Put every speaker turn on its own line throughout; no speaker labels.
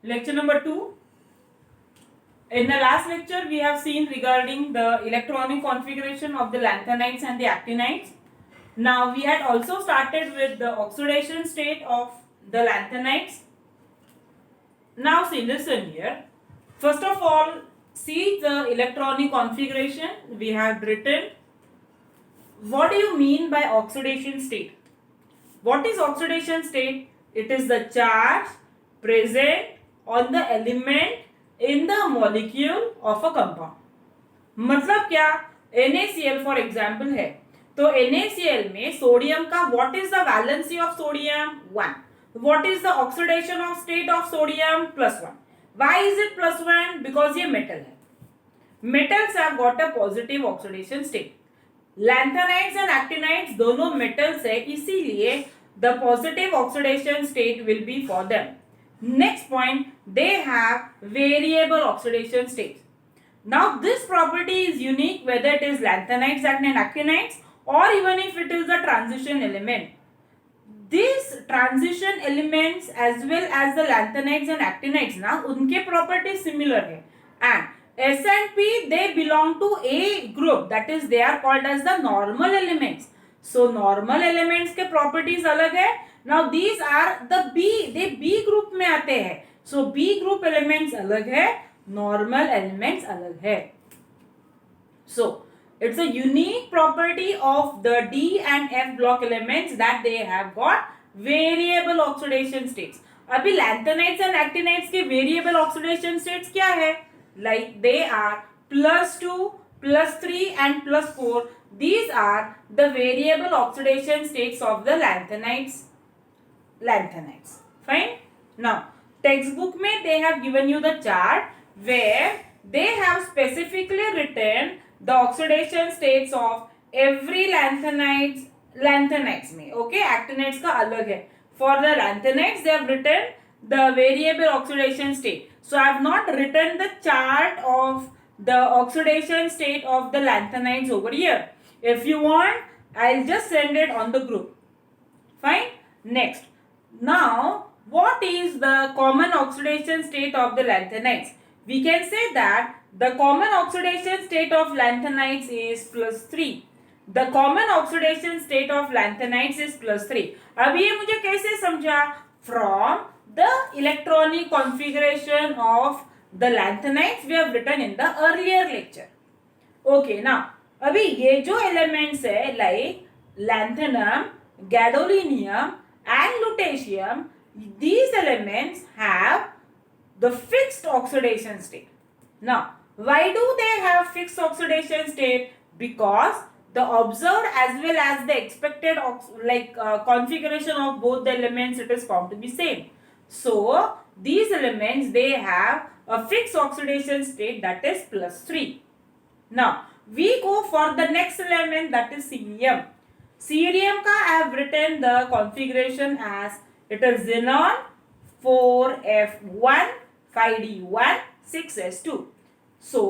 Lecture number 2. In the last lecture, we have seen regarding the electronic configuration of the lanthanides and the actinides. Now, we had also started with the oxidation state of the lanthanides. Now, see, listen here. First of all, see the electronic configuration. We have written. What do you mean by oxidation state? What is oxidation state? It is the charge present on the element in the molecule of a compound. मतलब क्या, NaCl for example है, तो NaCl में sodium का what is the valency of sodium 1. What is the oxidation of state of sodium +1. Why is it +1? Because ये metal है. Metals have got a positive oxidation state. Lanthanides and actinides दोनों metals है, इसीलिए the positive oxidation state will be for them. Next point, they have variable oxidation states. Now this property is unique whether it is lanthanides and actinides or even if it is a transition element. These transition elements as well as the lanthanides and actinides ना उनके properties similar है, and S and P they belong to A group, that is they are called as the normal elements. So normal elements के properties अलग है. Now these are the B, they B group में आते हैं. So B group elements अलग है, normal elements अलग है. So it's a unique property of the D and F block elements that they have got variable oxidation states. अभी lanthanides and actinides के variable oxidation states क्या है? Like they are +2, +3 and +4. These are the variable oxidation states of the lanthanides. Fine. Now textbook में they have given you the chart where they have specifically written the oxidation states of every lanthanides में. Okay, actinides का अलग है. For the lanthanides they have written the variable oxidation state. So I have not written the chart of the oxidation state of the lanthanides over here. If you want, I'll just send it on the group. Fine. Next. Now, what is the common oxidation state of the lanthanides? We can say that the common oxidation state of lanthanides is +3. The common oxidation state of lanthanides is +3. अब ये मुझे कैसे समझा? From the electronic configuration of the lanthanides we have written in the earlier lecture. Okay, now अभी ये जो elements है like lanthanum, gadolinium and lutetium, these elements have the fixed oxidation state. Now, why do they have fixed oxidation state? Because the observed as well as the expected configuration of both the elements, it is found to be same. So, these elements they have a fixed oxidation state, that is +3. Now, we go for the next element, that is cerium. Cerium का I have written the configuration as it is xenon 4f1 5d1 6s2. So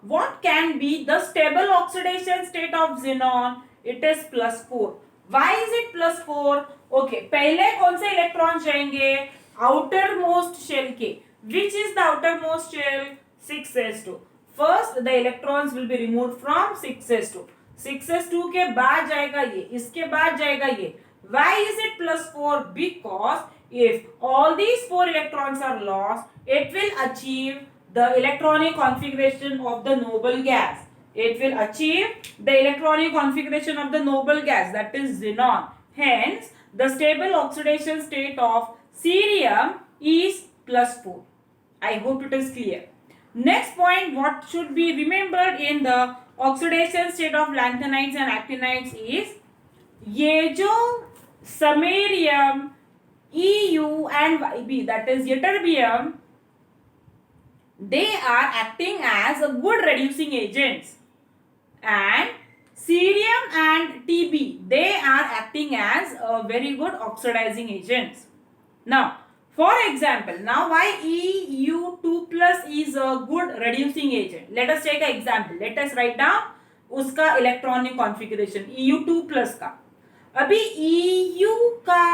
what can be the stable oxidation state of xenon? It is +4. Why is it +4? Okay, पहले कौन से electron जाएंगे? outermost shell के. Which is the outermost shell? 6s2. First the electrons will be removed from 6s2. 6s2 के बाद जाएगा ये, इसके बाद जाएगा ये. Why is it +4? Because if all these 4 electrons are lost, it will achieve the electronic configuration of the noble gas. It will achieve the electronic configuration of the noble gas, that is xenon. Hence, the stable oxidation state of cerium is +4. I hope it is clear. Next point, what should be remembered in the oxidation state of lanthanides and actinides is ये जो samarium, Eu and Yb, that is ytterbium, they are acting as a good reducing agents, and cerium and Tb they are acting as a very good oxidizing agents. Now, for example, now why Eu2 plus is a good reducing agent? Let us take an example. Let us write down उसका electronic configuration Eu2 plus का. अभी Eu का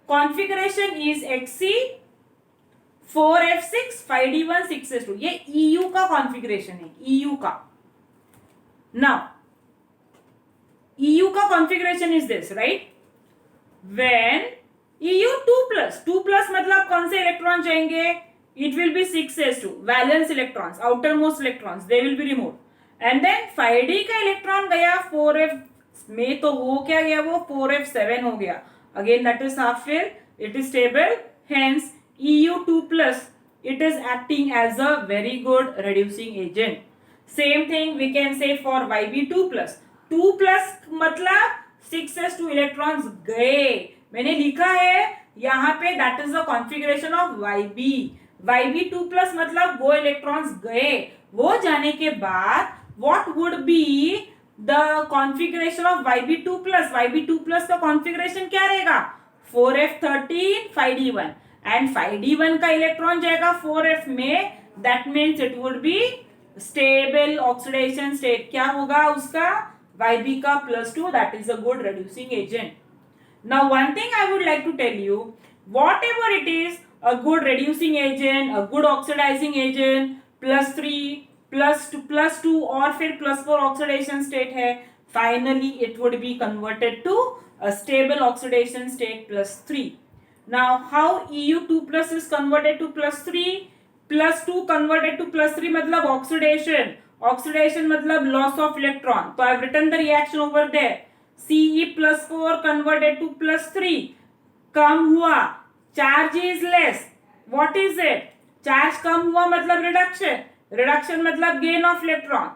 configuration is Hc 4f6 5d1 6s2, ये EU का configuration है, EU का. Now EU का configuration is this, right? When EU 2+ मतलब कौन से इलेक्ट्रॉन जाएंगे? It will be 6s2 valence electrons, outermost electrons, they will be removed. And then 5d का इलेक्ट्रॉन गया 4f में, तो वो क्या गया? वो 4f7 हो गया. Again that is half fill, it is stable, hence EU 2+, it is acting as a very good reducing agent. Same thing we can say for YB 2+. 2+ मतलब 6s2 इलेक्ट्रॉन्स गए. मैंने लिखा है यहाँ पे that is the configuration of YB. YB 2+ मतलब वो electrons गए. वो जाने के बाद what would be the configuration of YB 2+? YB 2+ का configuration क्या रहेगा? 4f13 5d1 and 5d1 का इलेक्ट्रॉन जाएगा 4f में. That means it would be stable oxidation state. क्या होगा उसका? YB का +2, that is a good reducing agent. Now one thing I would like to tell you, whatever it is, a good reducing agent, a good oxidizing agent, +3, +2 और फिर +4 oxidation state है, finally it would be converted to a stable oxidation state +3. Now how EU 2+ is converted to +3? +2 converted to +3 मतलब oxidation. Oxidation मतलब loss of electron. So I have written the reaction over there. Ce +4 converted to +3. कम हुआ. Charge is less. What is it? Charge कम हुआ मतलब reduction. Reduction मतलब gain of electron.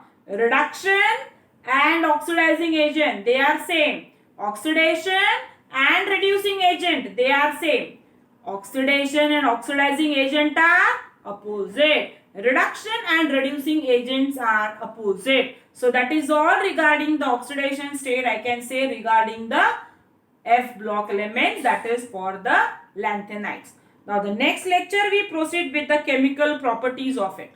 Reduction and oxidizing agent, they are same. Oxidation and reducing agent, they are same. Oxidation and oxidizing agent are opposite. Reduction and reducing agents are opposite. So that is all regarding the oxidation state, I can say, regarding the F block elements, that is for the lanthanides. Now the next lecture we proceed with the chemical properties of it.